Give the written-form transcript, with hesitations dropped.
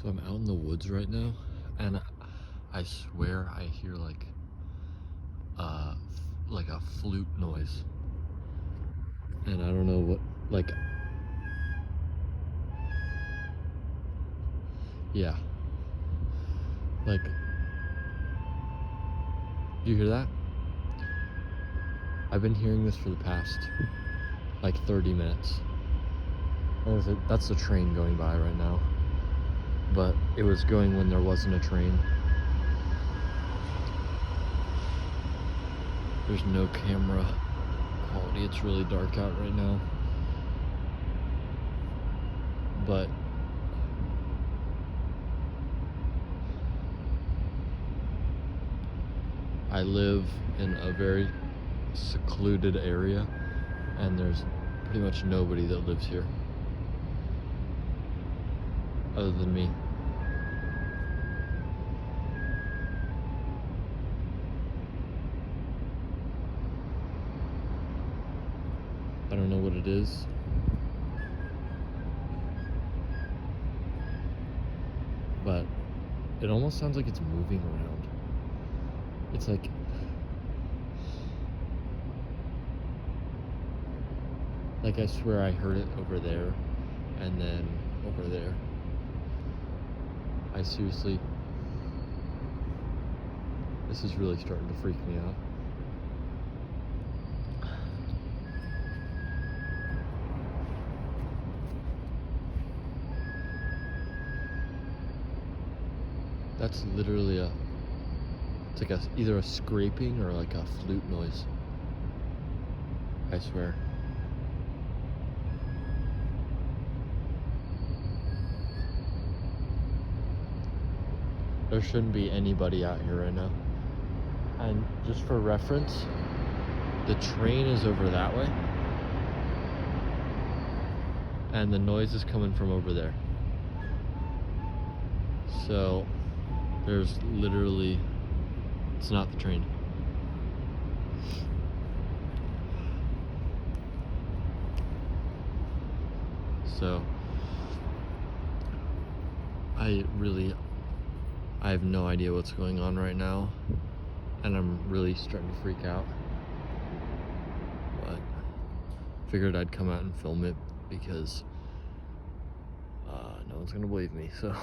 So I'm out in the woods right now, and I swear I hear uh like a flute noise, and I don't know what. Like, yeah, like, do you hear that? I've been hearing this for the past like 30 minutes. That's the train going by right now, but it was going when there wasn't a train. There's no camera quality. It's really dark out right now, but I live in a very secluded area, and there's pretty much nobody that lives here other than me. I don't know what it is, but it almost sounds like it's moving around. It's like I swear I heard it over there and then over there. I seriously, this is really starting to freak me out. That's literally it's like either a scraping or like a flute noise. I swear. There shouldn't be anybody out here right now. And just for reference, the train is over that way, and the noise is coming from over there. So there's literally, it's not the train. So I have no idea what's going on right now, and I'm really starting to freak out. But figured I'd come out and film it because no one's gonna believe me, so